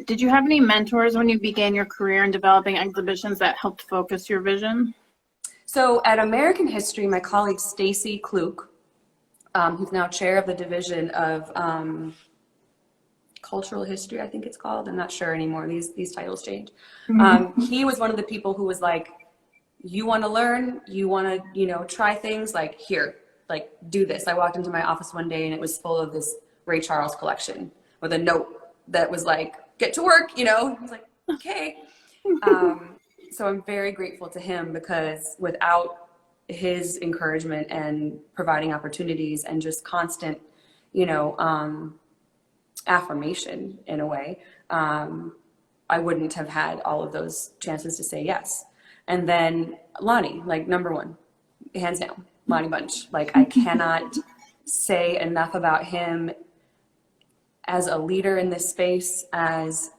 Did you have any mentors when you began your career in developing exhibitions that helped focus your vision? So at American History, my colleague Stacy Klug, who's now chair of the division of cultural history, I think it's called. I'm not sure anymore. These titles change. He was one of the people who was like, you want to learn, you want to, try things, like, here, like, do this. I walked into my office one day and it was full of this Ray Charles collection with a note that was like, get to work, I was like, okay. So I'm very grateful to him, because without his encouragement and providing opportunities and just constant, affirmation in a way, I wouldn't have had all of those chances to say yes. And then Lonnie, like, number one, hands down, Lonnie Bunch. Like, I cannot say enough about him as a leader in this space, as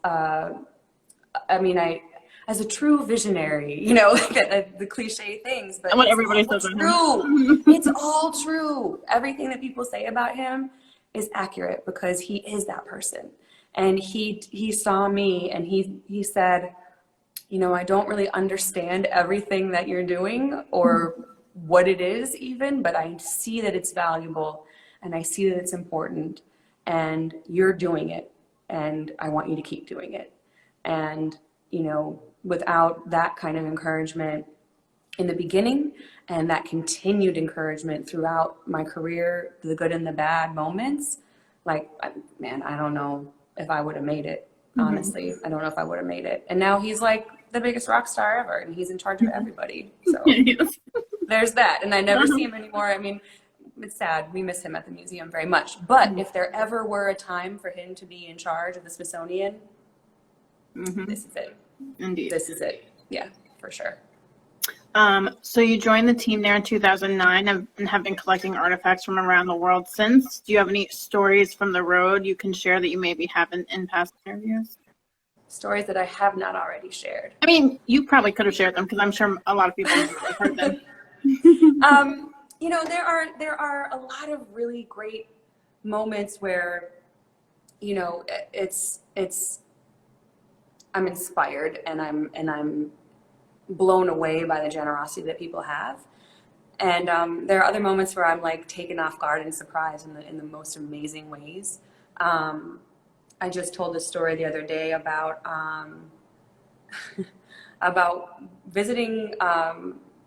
as a true visionary, the cliche things, but What everybody says true. It's all true. Everything that people say about him is accurate, because he is that person. And he saw me and he said, I don't really understand everything that you're doing or what it is even, but I see that it's valuable and I see that it's important, and you're doing it, and I want you to keep doing it. And, without that kind of encouragement in the beginning, and that continued encouragement throughout my career, the good and the bad moments, like, man, I don't know if I would have made it. Honestly, I don't know if I would have made it. And now he's like the biggest rock star ever, and he's in charge of everybody. So there's that. And I never see him anymore. I mean, it's sad. We miss him at the museum very much. But if there ever were a time for him to be in charge of the Smithsonian, this is it. Indeed. This is it. Yeah, for sure. So you joined the team there in 2009 and have been collecting artifacts from around the world since. Do you have any stories from the road you can share that you maybe haven't in past interviews? Stories that I have not already shared. I mean, you probably could have shared them, because I'm sure a lot of people have heard them. There are a lot of really great moments where, I'm inspired and I'm blown away by the generosity that people have. And there are other moments where I'm like taken off guard and surprised in the most amazing ways. I just told this story the other day about about visiting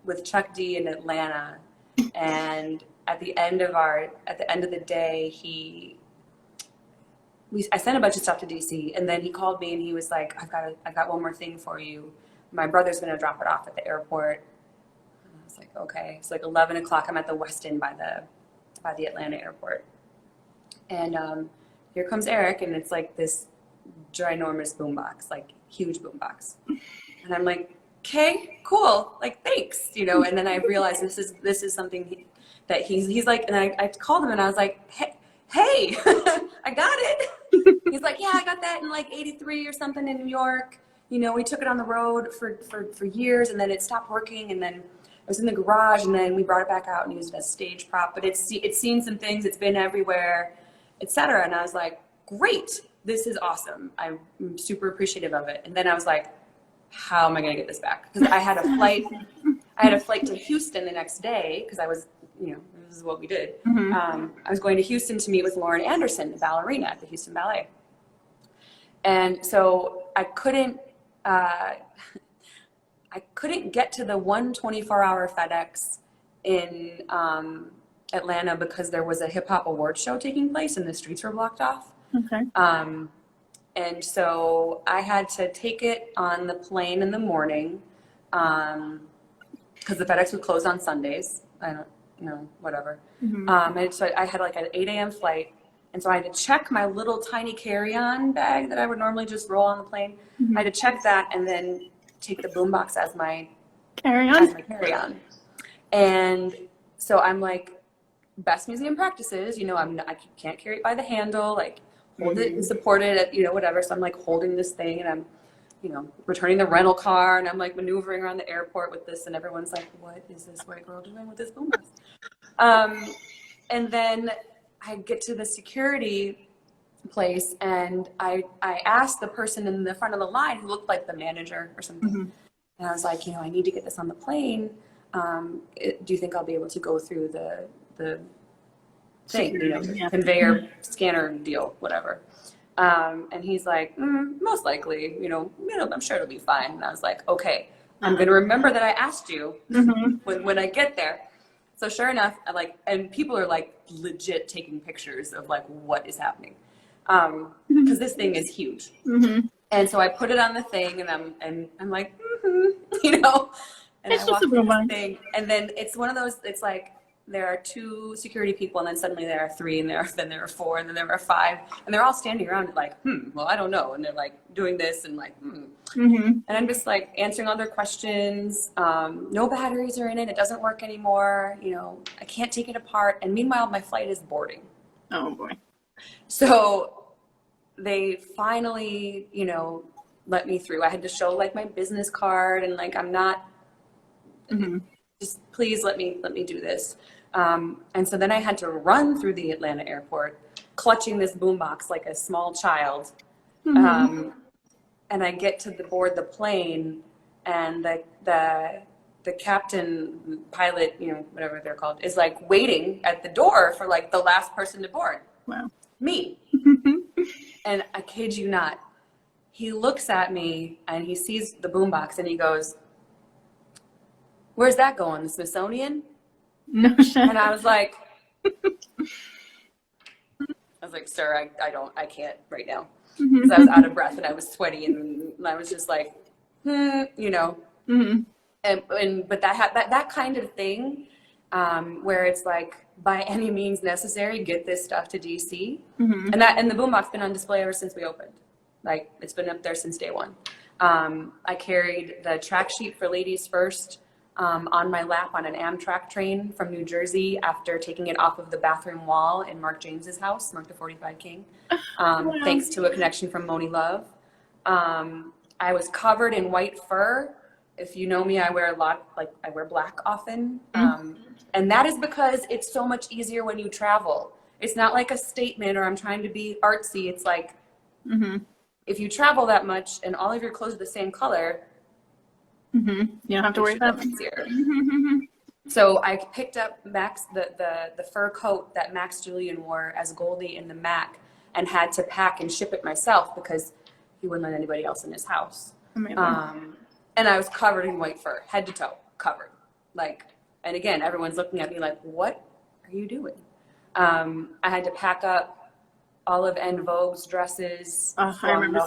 with Chuck D in Atlanta, and at the end of the day, I sent a bunch of stuff to DC, and then he called me and he was like, I've got one more thing for you. My brother's going to drop it off at the airport. And I was like, okay. It's like 11 o'clock. I'm at the Westin by the Atlanta airport. And here comes Eric, and it's like this ginormous boombox, like huge boombox. And I'm like, okay, cool. Like, thanks, and then I realized this is something that he's like, and I called him and I was like, hey, I got it. He's like, yeah, I got that in like 83 or something in New York. We took it on the road for years, and then it stopped working, and then it was in the garage, and then we brought it back out and used it as a stage prop. But it's seen some things, it's been everywhere, etc. And I was like, great, this is awesome. I'm super appreciative of it. And then I was like, how am I going to get this back? Because I had a flight to Houston the next day, because I was, this is what we did. I was going to Houston to meet with Lauren Anderson, the ballerina at the Houston Ballet. And so I couldn't get to the 24-hour FedEx in Atlanta, because there was a hip hop award show taking place and the streets were blocked off. Okay. And so I had to take it on the plane in the morning, because the FedEx would close on Sundays. I don't know, whatever. And so I had like an 8 a.m. flight. And so I had to check my little tiny carry-on bag that I would normally just roll on the plane. I had to check that and then take the boombox as my carry-on. And so I'm like, best museum practices, I can't carry it by the handle, like hold it and support it at, whatever. So I'm like holding this thing, and I'm, returning the rental car, and I'm like maneuvering around the airport with this, and everyone's like, what is this white girl doing with this boombox? And then I get to the security place, and I asked the person in the front of the line who looked like the manager or something, and I was like, I need to get this on the plane. Do you think I'll be able to go through the thing, conveyor scanner deal, whatever? And he's like, most likely, I'm sure it'll be fine. And I was like, okay, I'm going to remember that I asked you when I get there. So sure enough, and people are like legit taking pictures of like what is happening. Cause this thing is huge. And so I put it on the thing, and I'm like, and It's I just walk a through robot. this thing, and then it's one of those, it's like, there are 2 security people, and then suddenly there are 3, and then there are 4, and then there are 5, and they're all standing around like, well, I don't know. And they're like doing this and like, And I'm just like answering all their questions. No batteries are in it. It doesn't work anymore. I can't take it apart. And meanwhile, my flight is boarding. Oh boy. So they finally, let me through. I had to show like my business card, and like, I'm not, just please let me do this. And so then I had to run through the Atlanta airport, clutching this boombox like a small child. And I get to board the plane, and the captain, pilot, whatever they're called, is like waiting at the door for like the last person to board. Wow. Me. And I kid you not, he looks at me and he sees the boombox and he goes, "Where's that going? The Smithsonian?" No shit. And I was like, "Sir, I can't right now." Because I was out of breath and I was sweaty, and I was just like, And but that kind of thing, where it's like, by any means necessary, get this stuff to DC. And the boombox been on display ever since we opened. Like, it's been up there since day one. I carried the track sheet for Ladies First on my lap on an Amtrak train from New Jersey after taking it off of the bathroom wall in Mark James's house, Mark the 45 King, thanks to a connection from Moni Love. I was covered in white fur. If you know me, I wear I wear black often. And that is because it's so much easier when you travel. It's not like a statement or I'm trying to be artsy. It's like, if you travel that much and all of your clothes are the same color, you don't have to worry about it. So I picked up Max, the fur coat that Max Julian wore as Goldie in the Mac, and had to pack and ship it myself because he wouldn't let anybody else in his house. And I was covered in white fur, head to toe, covered. And again, everyone's looking at me like, what are you doing? I had to pack up all of En Vogue's dresses from the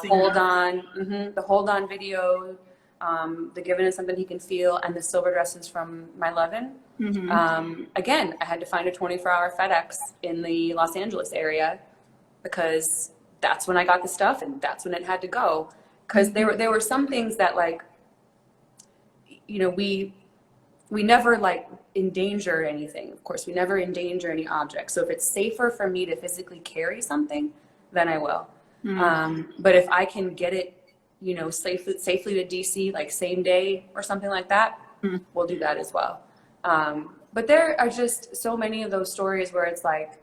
Hold On video, the Given Is Something He Can Feel, and the silver dresses from My Lovin'. Again, I had to find a 24-hour FedEx in the Los Angeles area because that's when I got the stuff and that's when it had to go. Because there were some things that we never endanger anything. Of course, we never endanger any objects. So if it's safer for me to physically carry something, then I will. But if I can get it, safely to DC, like same day or something like that, we'll do that as well. But there are just so many of those stories where it's like,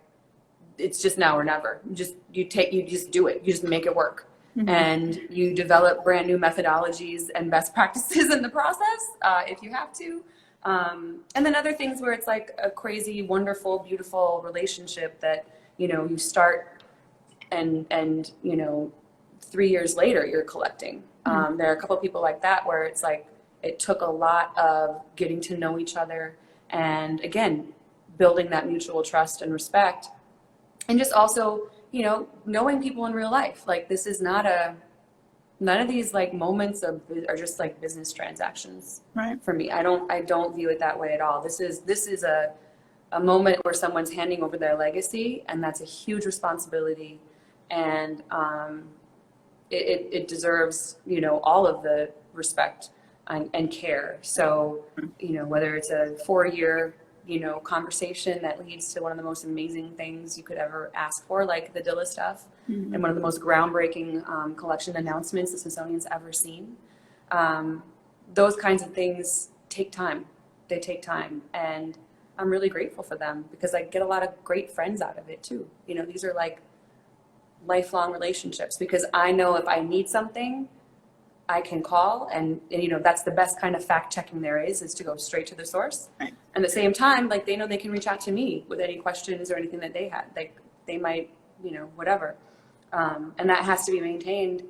it's just now or never. You just do it. You just make it work. And you develop brand new methodologies and best practices in the process, if you have to. And then other things where it's like a crazy, wonderful, beautiful relationship that, you start and 3 years later you're collecting. There are a couple of people like that where it's like, it took a lot of getting to know each other and again, building that mutual trust and respect. And just also, knowing people in real life. Like, this is none of these moments are just like business transactions. Right. For me. I don't view it that way at all. This is a moment where someone's handing over their legacy, and that's a huge responsibility. And it deserves, all of the respect and care. So, whether it's a 4-year, conversation that leads to one of the most amazing things you could ever ask for, like the Dilla stuff, and one of the most groundbreaking collection announcements the Smithsonian's ever seen. Those kinds of things take time. They take time. And I'm really grateful for them because I get a lot of great friends out of it too. These are lifelong relationships, because I know if I need something, I can call, and you know, that's the best kind of fact checking there is to go straight to the source. Right. And at the same time, like, they know they can reach out to me with any questions or anything that they had, like they might, you know, whatever. And that has to be maintained,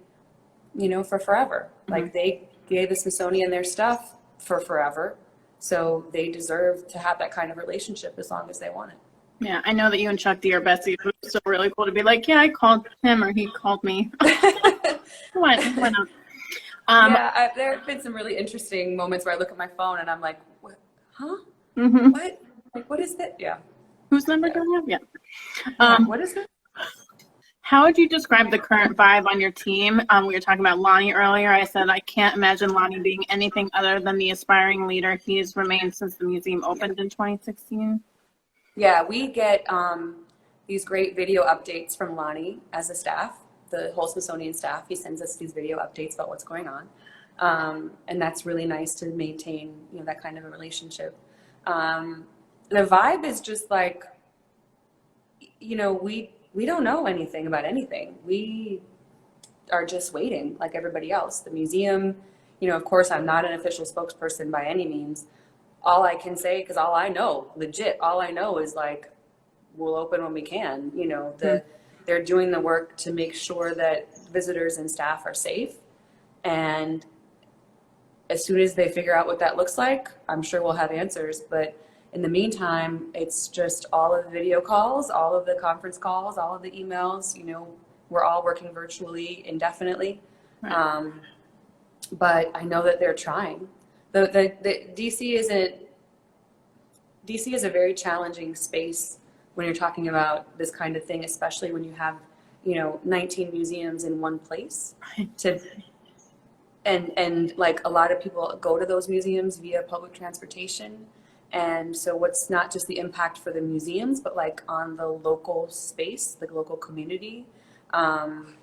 you know, for forever. Like, they gave the Smithsonian their stuff for forever, so they deserve to have that kind of relationship as long as they want it. Yeah, I know that you and Chuck D are besties. It was so really cool to be like, yeah, I called him or he called me. Why not? Yeah, there have been some really interesting moments where I look at my phone and I'm like, what? Huh? Mm-hmm. What? Like, what is that? Yeah. Whose number do I have? Yeah. What is it? How would you describe the current vibe on your team? We were talking about Lonnie earlier. I said I can't imagine Lonnie being anything other than the aspiring leader he has remained since the museum opened in 2016. Yeah, we get these great video updates from Lonnie as a staff, the whole Smithsonian staff. He sends us these video updates about what's going on. And that's really nice to maintain, you know, that kind of a relationship. The vibe is just like, you know, we don't know anything about anything. We are just waiting like everybody else. The museum, you know, of course, I'm not an official spokesperson by any means. All I can say, because all I know, legit, all I know is like, we'll open when we can. You know, they're doing the work to make sure that visitors and staff are safe. And as soon as they figure out what that looks like, I'm sure we'll have answers. But in the meantime, it's just all of the video calls, all of the conference calls, all of the emails. You know, we're all working virtually indefinitely. Right. But I know that they're trying. The DC is a very challenging space when you're talking about this kind of thing, especially when you have, you know, 19 museums in one place. And like, a lot of people go to those museums via public transportation. And so what's not just the impact for the museums, but like on the local space, the local community. I'm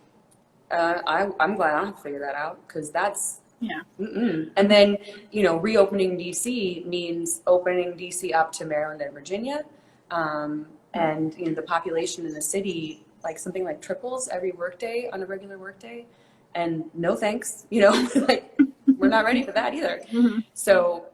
glad I don't have to figure that out, because that's, Yeah. And then, you know, reopening DC means opening DC up to Maryland and Virginia. And, you know, the population in the city, like something like triples every workday on a regular workday. And no thanks, you know, like, we're not ready for that either. So,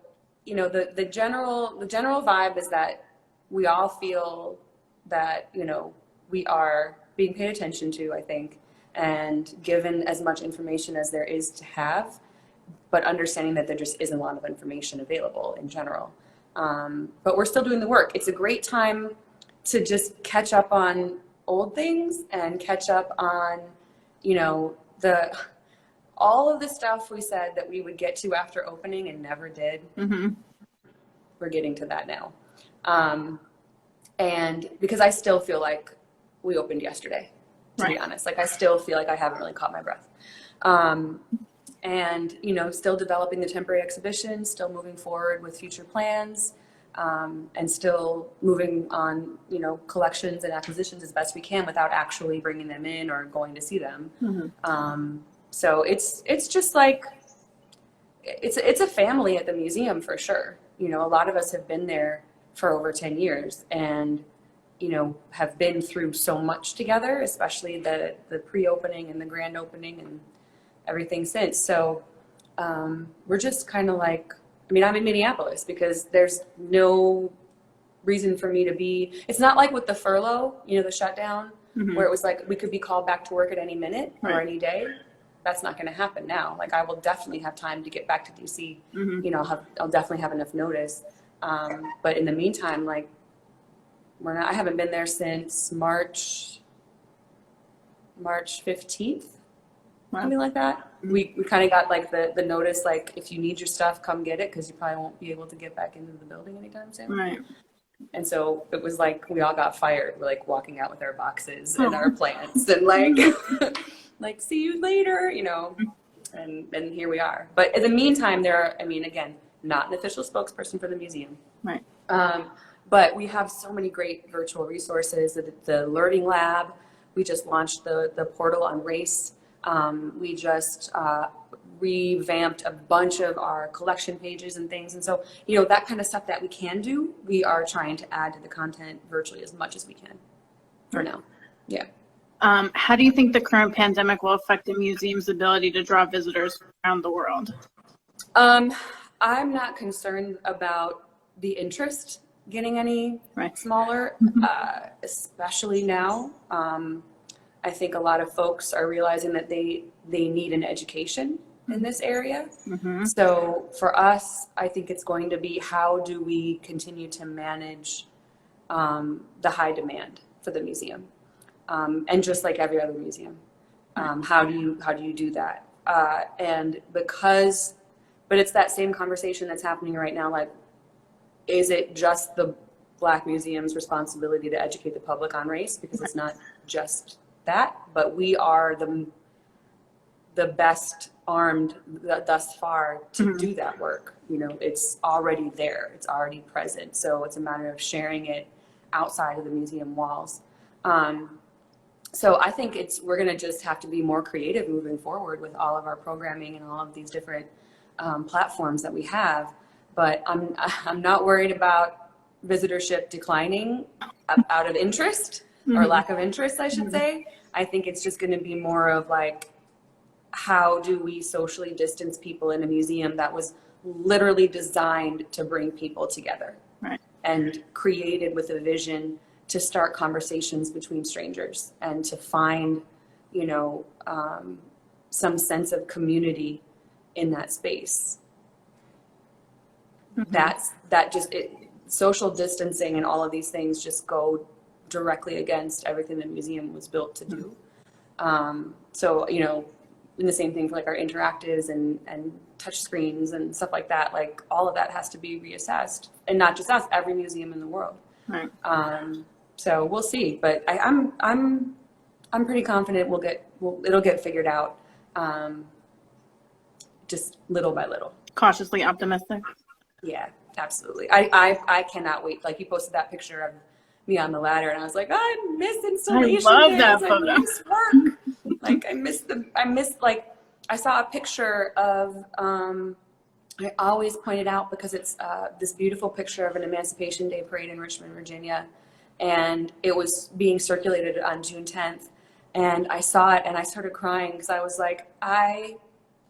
you know, the general vibe is that we all feel that, you know, we are being paid attention to, I think, and given as much information as there is to have, but understanding that there just isn't a lot of information available in general. But we're still doing the work. It's a great time to just catch up on old things and catch up on, you know, all of the stuff we said that we would get to after opening and never did. We're getting to that now. And because I still feel like we opened yesterday, to be honest. Like, I still feel like I haven't really caught my breath. And, you know, still developing the temporary exhibition, still moving forward with future plans, and still moving on, you know, collections and acquisitions as best we can without actually bringing them in or going to see them. So it's just like, it's a family at the museum for sure. You know, a lot of us have been there for over 10 years and, you know, have been through so much together, especially the pre-opening and the grand opening and everything since. So we're just kind of like, I mean, I'm in Minneapolis because there's no reason for me to be, it's not like with the furlough, you know, the shutdown, where it was like we could be called back to work at any minute or any day. That's not going to happen now. Like, I will definitely have time to get back to DC. You know, I'll definitely have enough notice. But in the meantime, like, I haven't been there since March 15th, something like that. We kind of got like the notice, like, if you need your stuff, come get it, because you probably won't be able to get back into the building anytime soon. Right. And so it was like we all got fired. We're like walking out with our boxes and our plants and like, like, see you later, you know, and here we are. But in the meantime, I mean, again, not an official spokesperson for the museum. Right. But we have so many great virtual resources. The Learning Lab, we just launched the portal on race. We just revamped a bunch of our collection pages and things. And so, you know, that kind of stuff that we can do, we are trying to add to the content virtually as much as we can for now. Yeah. How do you think the current pandemic will affect the museum's ability to draw visitors around the world? I'm not concerned about the interest getting any Right. smaller, especially now. I think a lot of folks are realizing that they need an education in this area. Mm-hmm. So for us, I think it's going to be, how do we continue to manage the high demand for the museum? And just like every other museum, how do you do that? But it's that same conversation that's happening right now. Like, is it just the Black Museum's responsibility to educate the public on race? Because it's not just that, but we are the best armed thus far to do that work. You know, it's already there, it's already present. So it's a matter of sharing it outside of the museum walls. So I think we're going to just have to be more creative moving forward with all of our programming and all of these different platforms that we have. But I'm not worried about visitorship declining out of interest or lack of interest, I should say. I think it's just going to be more of like, how do we socially distance people in a museum that was literally designed to bring people together, right, and created with a vision to start conversations between strangers and to find, you know, some sense of community in that space. Social distancing and all of these things just go directly against everything the museum was built to do. So, you know, and the same thing for like our interactives and touch screens and stuff like that. Like, all of that has to be reassessed, and not just us, every museum in the world. right. So we'll see, but I'm pretty confident it'll get figured out, just little by little. Cautiously optimistic. Yeah, absolutely. I cannot wait. Like, you posted that picture of me on the ladder, and I was like, I miss installation. I love days. that photo. I miss work. Like, I saw a picture of, I always point it out because it's this beautiful picture of an Emancipation Day parade in Richmond, Virginia. And it was being circulated on June 10th. And I saw it and I started crying because I was like, I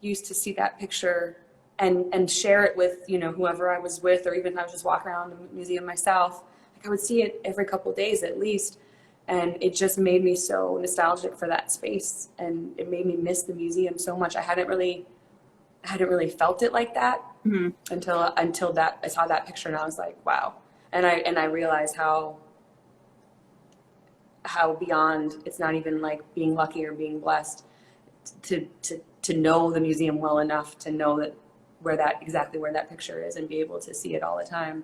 used to see that picture and share it with, you know, whoever I was with, or even if I was just walking around the museum myself. Like, I would see it every couple of days at least. And it just made me so nostalgic for that space. And it made me miss the museum so much. I hadn't really felt it like that until that I saw that picture, and I was like, wow. And I realized how beyond, it's not even like being lucky or being blessed to know the museum well enough to know that exactly where that picture is and be able to see it all the time.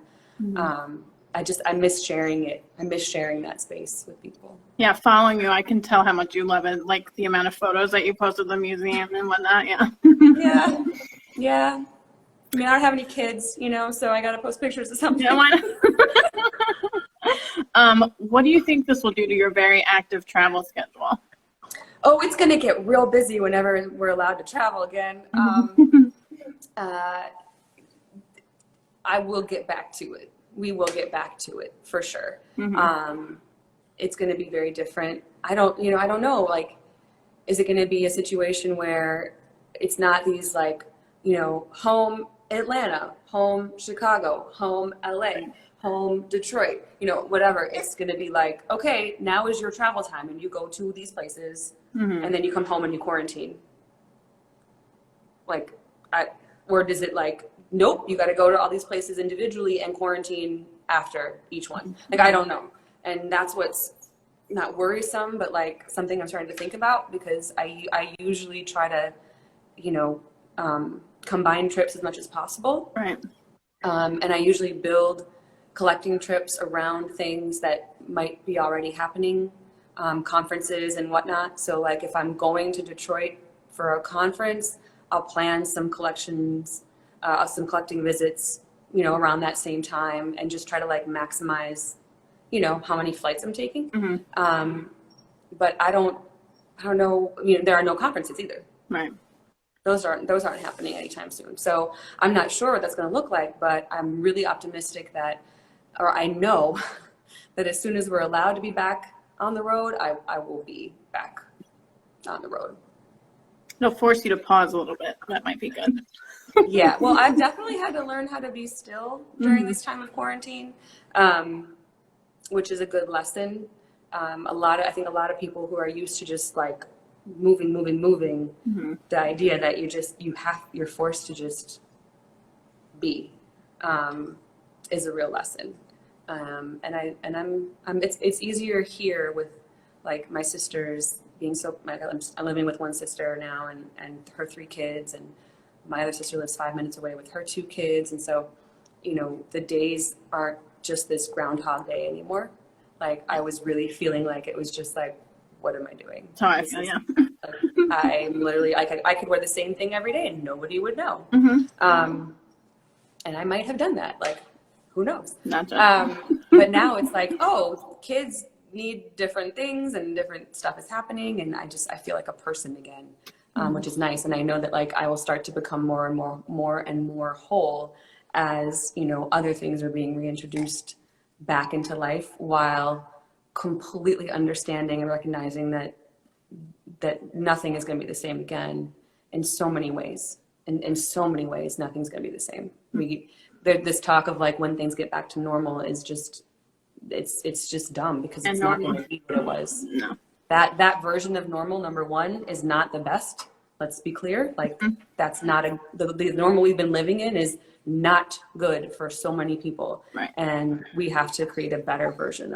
I miss sharing it. I miss sharing that space with people. Yeah, following you, I can tell how much you love it. Like, the amount of photos that you post of the museum and whatnot. Yeah. Yeah. I mean, I don't have any kids, you know, so I got to post pictures of something. Yeah, why not? What do you think this will do to your very active travel schedule? Oh, it's going to get real busy whenever we're allowed to travel again. I will get back to it. We will get back to it for sure. It's going to be very different. I don't know. Like, is it going to be a situation where it's not these, like, you know, home Atlanta, home Chicago, home LA, home Detroit, you know, whatever. It's going to be like, okay, now is your travel time, and you go to these places, and then you come home and you quarantine. Like, or does it like, nope, you got to go to all these places individually and quarantine after each one? Like, I don't know. And that's what's not worrisome, but like something I'm starting to think about, because I usually try to, you know, combine trips as much as possible. Right. And I usually build collecting trips around things that might be already happening, conferences and whatnot. So like, if I'm going to Detroit for a conference, I'll plan some collections, some collecting visits, you know, around that same time, and just try to like maximize, you know, how many flights I'm taking. But I don't know, you know, there are no conferences either. Right. Those aren't happening anytime soon. So I'm not sure what that's going to look like, but I'm really optimistic that, or I know that as soon as we're allowed to be back on the road, I will be back on the road. It'll force you to pause a little bit. That might be good. Yeah, well, I've definitely had to learn how to be still during this time of quarantine, which is a good lesson. I think a lot of people who are used to just like moving, the idea that you're forced to just be, is a real lesson. It's easier here with like my sisters being I'm living with one sister now and her 3 kids, and my other sister lives 5 minutes away with her 2 kids. And so, the days aren't just this Groundhog Day anymore. Like I was really feeling like it was just like, what am I doing? That's how I feel, yeah. I'm literally, I could wear the same thing every day and nobody would know. And I might have done that. Like, who knows? Not just. But now it's like, oh, kids need different things and different stuff is happening. And I feel like a person again, which is nice. And I know that like I will start to become more and more whole as, other things are being reintroduced back into life, while completely understanding and recognizing that nothing is going to be the same again in so many ways. In so many ways, nothing's going to be the same. This talk of like when things get back to normal is just, it's just dumb, because it's not going to be what it was. No. That version of normal, number one, is not the best. Let's be clear. Like that's not the normal we've been living in is not good for so many people. Right. And we have to create a better version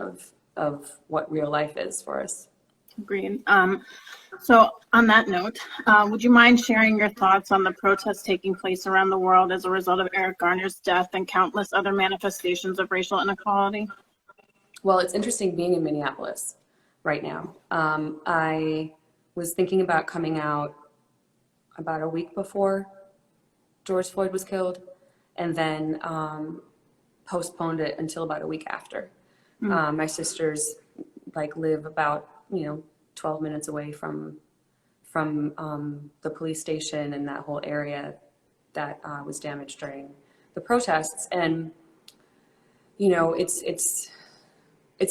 of what real life is for us. Agreed. So on that note, would you mind sharing your thoughts on the protests taking place around the world as a result of Eric Garner's death and countless other manifestations of racial inequality? Well, it's interesting being in Minneapolis right now. I was thinking about coming out about a week before George Floyd was killed, and then postponed it until about a week after. My sisters live about 12 minutes away from the police station and that whole area that was damaged during the protests. And it's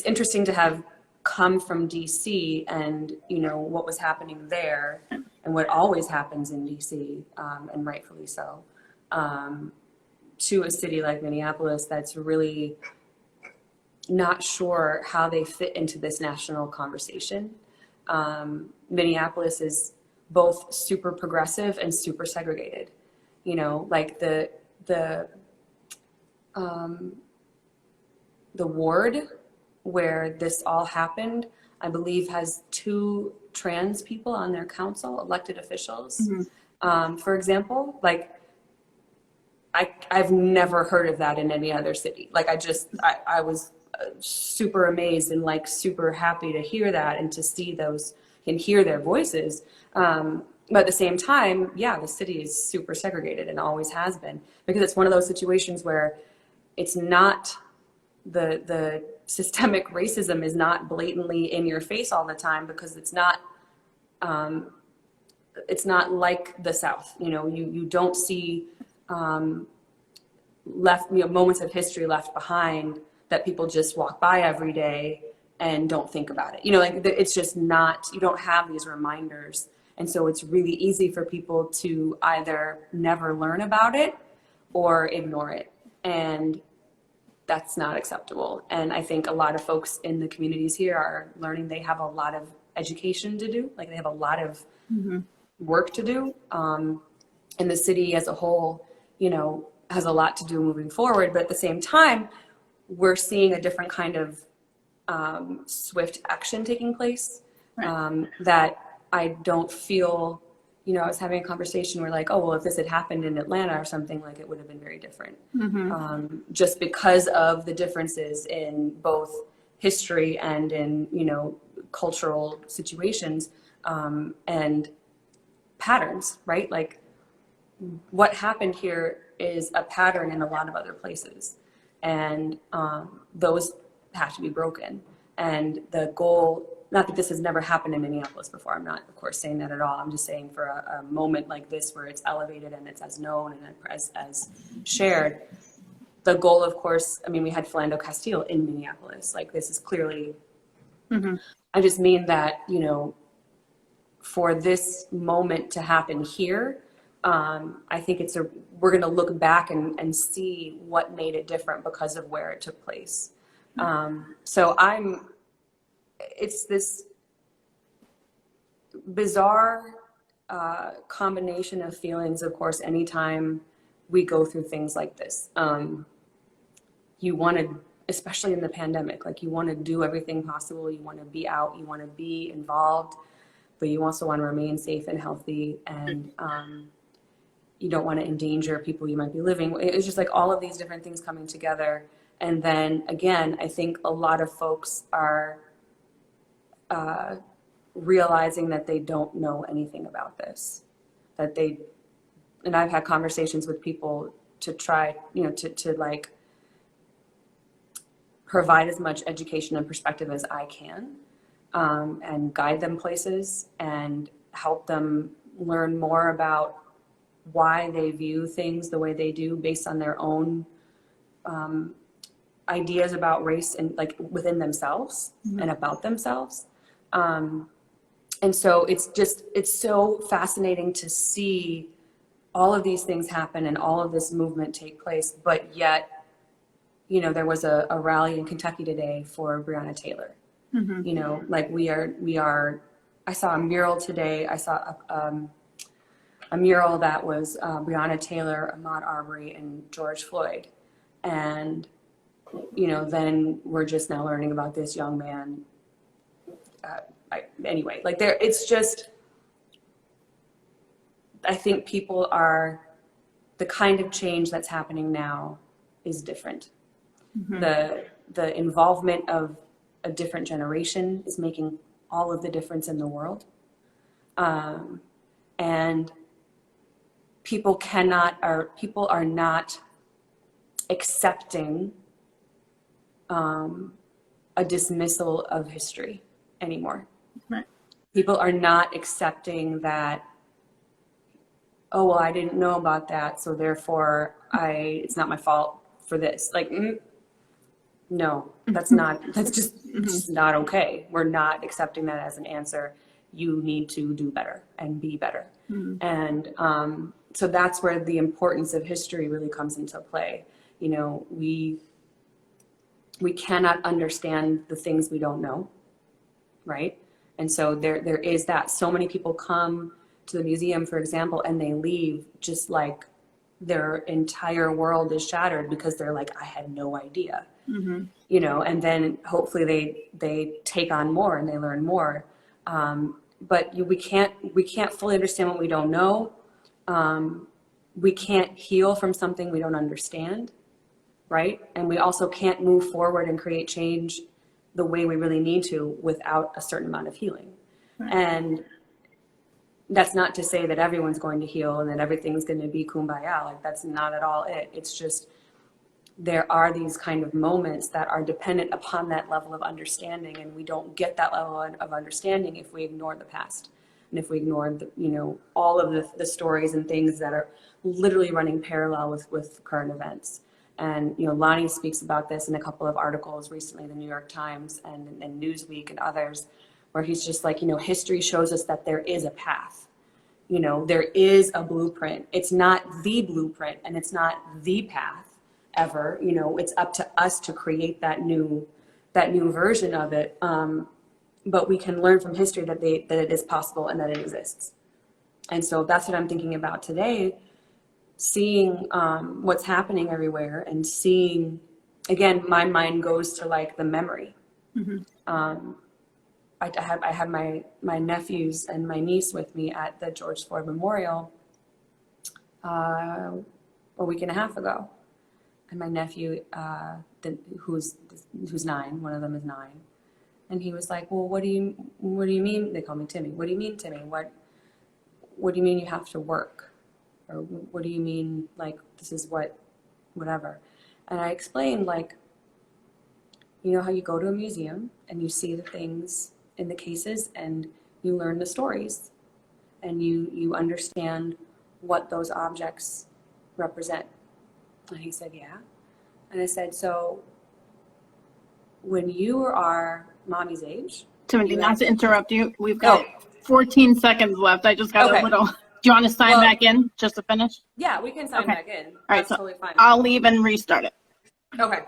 interesting to have come from DC and what was happening there and what always happens in DC, and rightfully so, to a city like Minneapolis that's really not sure how they fit into this national conversation. Minneapolis is both super progressive and super segregated. Like the ward where this all happened, I believe, has 2 trans people on their council, elected officials. For example, I've never heard of that in any other city. I was super amazed and super happy to hear that and to see those and hear their voices. But at the same time, the city is super segregated and always has been, because it's one of those situations where it's not the systemic racism is not blatantly in your face all the time, because it's not like the South. You don't see moments of history left behind that people just walk by every day and don't think about it. It's just not, you don't have these reminders. And so it's really easy for people to either never learn about it or ignore it. And that's not acceptable. And I think a lot of folks in the communities here are learning they have a lot of education to do. They have a lot of work to do. And the city as a whole, has a lot to do moving forward. But at the same time, we're seeing a different kind of swift action taking place, that I don't feel, I was having a conversation where if this had happened in Atlanta or something, it would have been very different. Just because of the differences in both history and in, cultural situations, and patterns, right? What happened here is a pattern in a lot of other places. And those have to be broken. And the goal, not that this has never happened in Minneapolis before, I'm not, of course, saying that at all. I'm just saying for a moment like this where it's elevated and it's as known and as shared, the goal, of course, we had Philando Castile in Minneapolis. This is clearly I just mean that, you know, for this moment to happen here, I think we're going to look back and see what made it different because of where it took place. So it's this bizarre combination of feelings, of course, anytime we go through things like this. You want to, especially in the pandemic, like you want to do everything possible. You want to be out, you want to be involved, but you also want to remain safe and healthy, and you don't want to endanger people you might be living with. It's just like all of these different things coming together. And then again, I think a lot of folks are realizing that they don't know anything about this, and I've had conversations with people to try, you know, to like provide as much education and perspective as I can, and guide them places and help them learn more about why they view things the way they do based on their own ideas about race and like within themselves and about themselves. And so it's so fascinating to see all of these things happen and all of this movement take place, but yet, you know, there was a rally in Kentucky today for Breonna Taylor. You know, like we are, I saw a mural today. I saw a mural that was Breonna Taylor, Ahmaud Arbery, and George Floyd. And, you know, then we're just now learning about this young man. Anyway, like it's just, I think the kind of change that's happening now is different. The involvement of a different generation is making all of the difference in the world. And people are not accepting a dismissal of history anymore. Right. People are not accepting that, oh, well, I didn't know about that, so therefore it's not my fault for this. Like, no, that's just not okay. We're not accepting that as an answer. You need to do better and be better. And so that's where the importance of history really comes into play. You know, we cannot understand the things we don't know, right? And so there is that. So many people come to the museum, for example, and they leave just like their entire world is shattered because they're like, I had no idea. You know, and then hopefully they take on more and they learn more. But we can't fully understand what we don't know. We can't heal from something we don't understand, right? And we also can't move forward and create change the way we really need to without a certain amount of healing. Right. And that's not to say that everyone's going to heal and that everything's going to be kumbaya. Like that's not at all it. It's just there are these kind of moments that are dependent upon that level of understanding, and we don't get that level of understanding if we ignore the past and if we ignore all of the stories and things that are literally running parallel with current events. And Lonnie speaks about this in a couple of articles recently in the New York Times and Newsweek and others, where he's just like, history shows us that there is a path. There is a blueprint. It's not the blueprint and it's not the path ever. It's up to us to create that new version of it. But we can learn from history that it is possible and that it exists. And so that's what I'm thinking about today, seeing what's happening everywhere and seeing, again, my mind goes to like the memory. I had my nephews and my niece with me at the George Floyd Memorial a week and a half ago. And my nephew, who's 9, one of them is 9, and he was like, "Well, what do you mean?" They call me Timmy. What do you mean, Timmy? What do you mean you have to work? Or what do you mean, like, this is whatever? And I explained, like, how you go to a museum and you see the things in the cases and you learn the stories and you understand what those objects represent. And he said, yeah. And I said, so when you are mommy's age Timothy, not to interrupt you, we've got 14 seconds left. I just got a little. Do you want to sign back in just to finish? Yeah, we can sign back in. All right, That's totally fine. I'll leave and restart it. Okay.